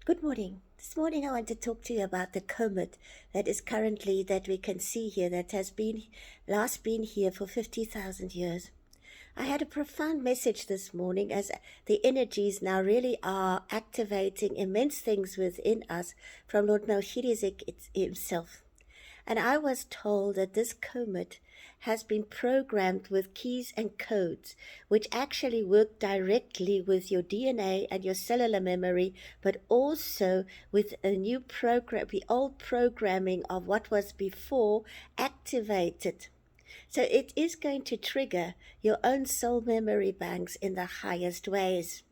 Good morning. This morning I want to talk to you about the comet that is currently that we can see here that has been last been here for 50,000 years. I had a profound message this morning as the energies now really are activating immense things within us from Lord Melchizedek himself. And I was told that this comet has been programmed with keys and codes, which actually work directly with your DNA and your cellular memory, but also with a new program, the old programming of what was before activated. So it is going to trigger your own soul memory banks in the highest ways.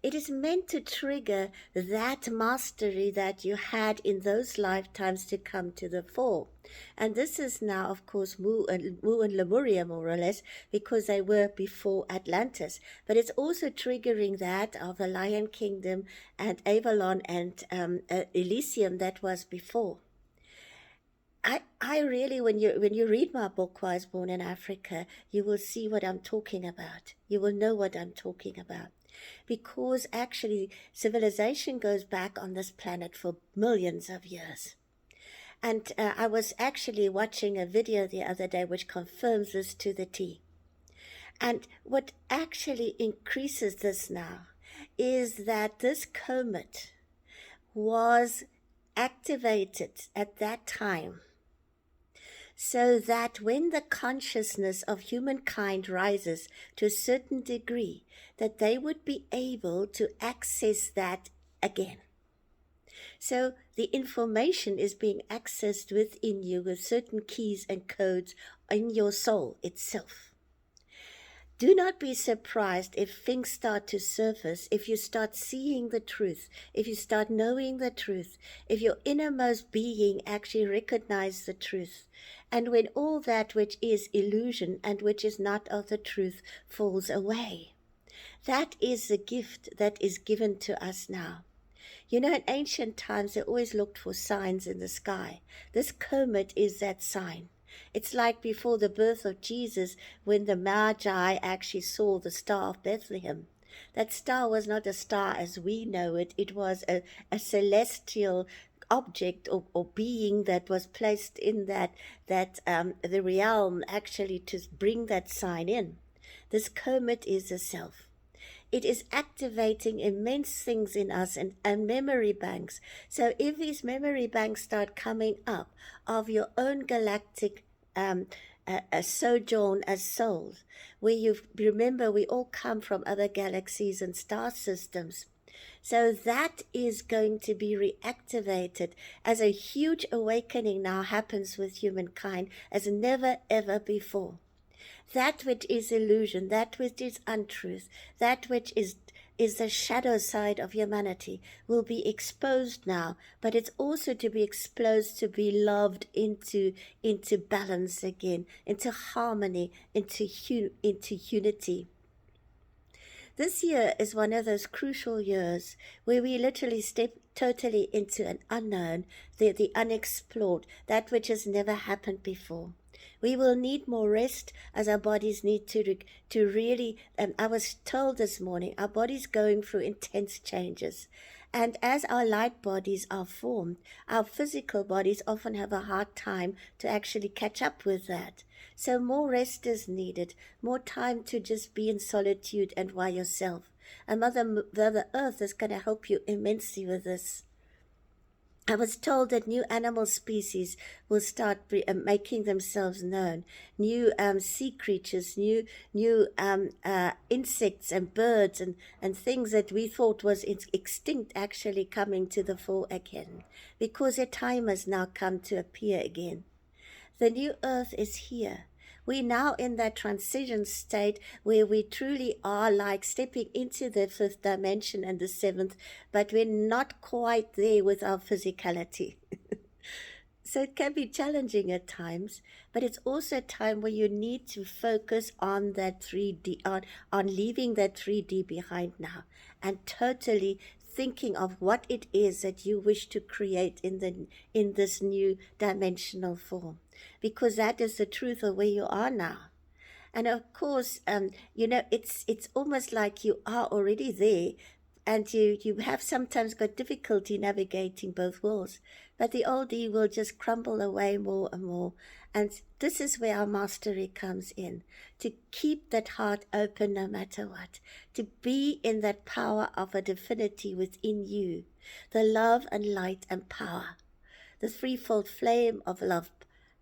It is meant to trigger that mastery that you had in those lifetimes to come to the fore. And this is now, of course, Mu and Lemuria, more or less, because they were before Atlantis. But it's also triggering that of the Lion Kingdom and Avalon and Elysium that was before. I really, when you read my book, I Was Born in Africa, you will see what I'm talking about. You will know what I'm talking about. Because actually civilization goes back on this planet for millions of years. And I was actually watching a video the other day which confirms this to the T. And what actually increases this now is that this comet was activated at that time, so that when the consciousness of humankind rises to a certain degree, that they would be able to access that again. So the information is being accessed within you with certain keys and codes in your soul itself. Do not be surprised if things start to surface, if you start seeing the truth, if you start knowing the truth, if your innermost being actually recognizes the truth, and when all that which is illusion and which is not of the truth falls away. That is the gift that is given to us now. You know, in ancient times, they always looked for signs in the sky. This comet is that sign. It's like before the birth of Jesus, when the Magi actually saw the Star of Bethlehem. That star was not a star as we know it. It was a celestial object or being that was placed in the realm actually to bring that sign in. This comet is the self. It is activating immense things in us and memory banks. So if these memory banks start coming up of your own galactic a sojourn as souls, where you remember we all come from other galaxies and star systems. So that is going to be reactivated as a huge awakening now happens with humankind as never ever before. That which is illusion, that which is untruth, that which is the shadow side of humanity will be exposed now, but it's also to be exposed to be loved into balance again, into harmony, into unity. This year is one of those crucial years where we literally step totally into an unknown, the unexplored, that which has never happened before. We will need more rest as our bodies need to really, I was told this morning, our body's going through intense changes. And as our light bodies are formed, our physical bodies often have a hard time to actually catch up with that. So more rest is needed, more time to just be in solitude and by yourself. And Mother Earth is going to help you immensely with this. I was told that new animal species will start making themselves known. New sea creatures, new insects and birds and things that we thought was extinct actually coming to the fore again, because their time has now come to appear again. The new earth is here. We're now in that transition state where we truly are like stepping into the fifth dimension and the seventh, but we're not quite there with our physicality. So it can be challenging at times, but it's also a time where you need to focus on that 3D, on leaving that 3D behind now and totally thinking of what it is that you wish to create in this new dimensional form, because that is the truth of where you are now. And of course, it's almost like you are already there, and you have sometimes got difficulty navigating both worlds, but the old you will just crumble away more and more. And this is where our mastery comes in, to keep that heart open no matter what, to be in that power of a divinity within you, the love and light and power, the threefold flame of love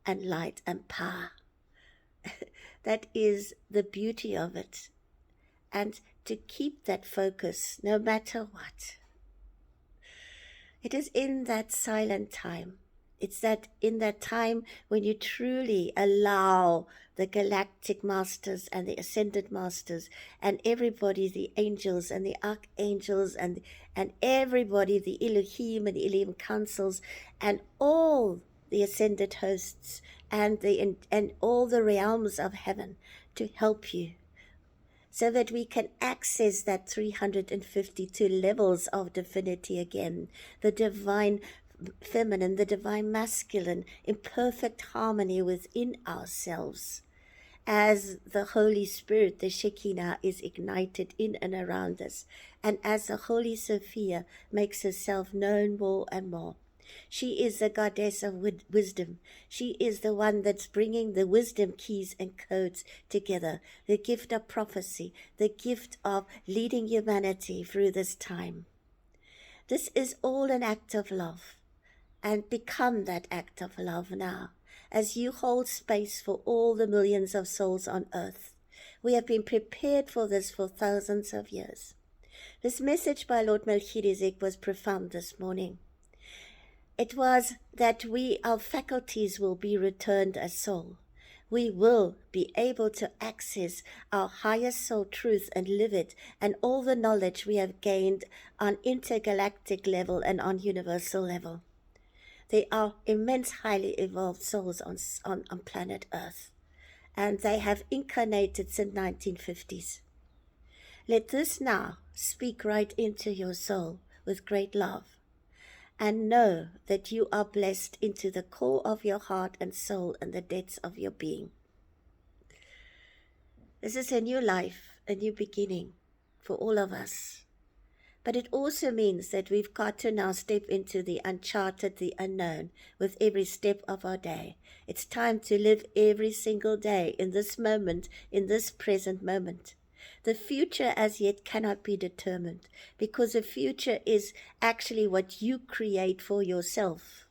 and light and power. That is the beauty of it. And to keep that focus no matter what. It is in that silent time. It's that in that time when you truly allow the galactic masters and the ascended masters and everybody, the angels and the archangels and everybody, the Elohim and the Elohim councils and all the ascended hosts and all the realms of heaven to help you, so that we can access that 352 levels of divinity again, the divine feminine, the divine masculine, in perfect harmony within ourselves, as the Holy Spirit, the Shekinah, is ignited in and around us, and as the Holy Sophia makes herself known more and more. She is the goddess of wisdom. She is the one that's bringing the wisdom keys and codes together, the gift of prophecy, the gift of leading humanity through this time. This is all an act of love, and become that act of love now, as you hold space for all the millions of souls on earth. We have been prepared for this for thousands of years. This message by Lord Melchizedek was profound this morning. It was that our faculties will be returned as soul. We will be able to access our highest soul truth and live it, and all the knowledge we have gained on intergalactic level and on universal level. They are immense, highly evolved souls on planet Earth, and they have incarnated since 1950s. Let this now speak right into your soul with great love. And know that you are blessed into the core of your heart and soul and the depths of your being. This is a new life, a new beginning for all of us. But it also means that we've got to now step into the uncharted, the unknown, with every step of our day. It's time to live every single day in this moment, in this present moment. The future as yet cannot be determined, because the future is actually what you create for yourself,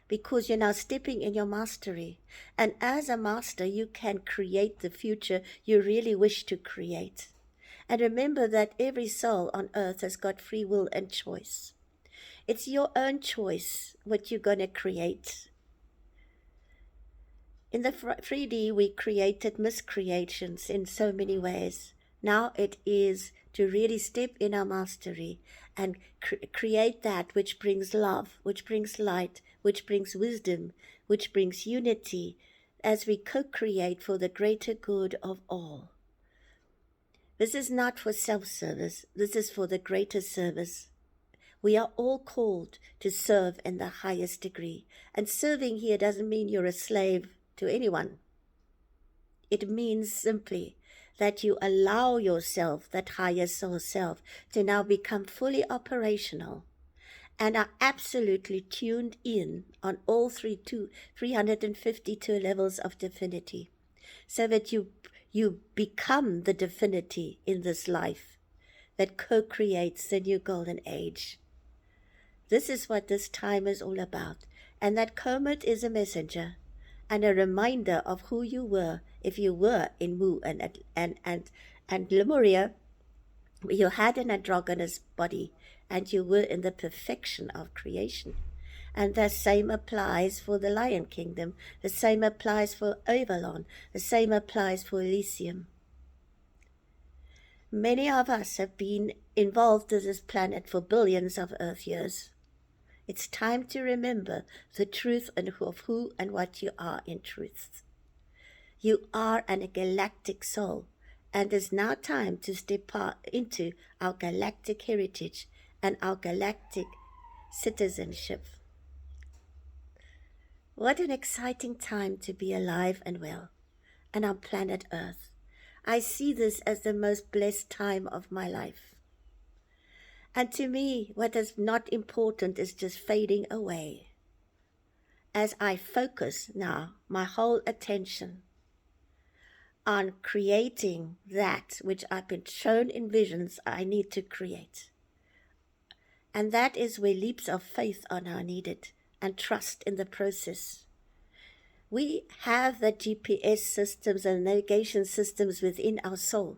because you're now stepping in your mastery. And as a master, you can create the future you really wish to create. And remember that every soul on earth has got free will and choice. It's your own choice what you're going to create. In the 3D, we created miscreations in so many ways. Now it is to really step in our mastery and create that which brings love, which brings light, which brings wisdom, which brings unity, as we co-create for the greater good of all. This is not for self-service. This is for the greater service. We are all called to serve in the highest degree. And serving here doesn't mean you're a slave to anyone. It means simply that you allow yourself, that higher soul self, to now become fully operational and are absolutely tuned in on all 352 levels of divinity, so that you become the divinity in this life that co-creates the new golden age. This is what this time is all about, and that Comet is a messenger and a reminder of who you were if you were in Mu and Lemuria. You had an androgynous body and you were in the perfection of creation. And the same applies for the Lion Kingdom. The same applies for Avalon. The same applies for Elysium. Many of us have been involved in this planet for billions of Earth years. It's time to remember the truth of who and what you are in truth. You are a galactic soul, and it's now time to step into our galactic heritage and our galactic citizenship. What an exciting time to be alive and well, and on planet Earth. I see this as the most blessed time of my life. And to me, what is not important is just fading away. As I focus now my whole attention on creating that which I've been shown in visions I need to create. And that is where leaps of faith are now needed, and trust in the process. We have the GPS systems and navigation systems within our soul.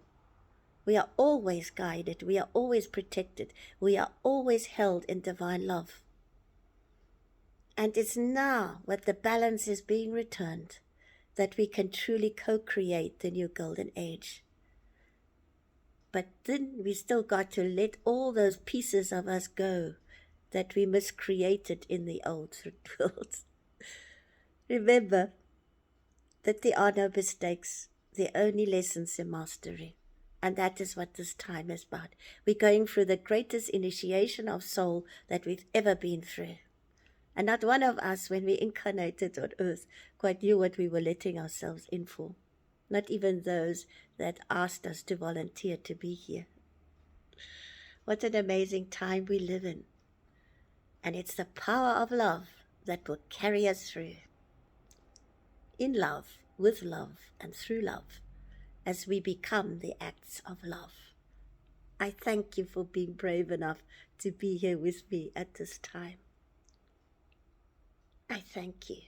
We are always guided, we are always protected, we are always held in divine love. And it's now when the balance is being returned that we can truly co-create the new golden age. But then we still got to let all those pieces of us go that we miscreated in the old world. Remember that there are no mistakes, there are only lessons in mastery. And that is what this time is about. We're going through the greatest initiation of soul that we've ever been through. And not one of us, when we incarnated on earth, quite knew what we were letting ourselves in for. Not even those that asked us to volunteer to be here. What an amazing time we live in. And it's the power of love that will carry us through. In love, with love, and through love, as we become the acts of love. I thank you for being brave enough to be here with me at this time. I thank you.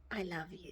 I love you.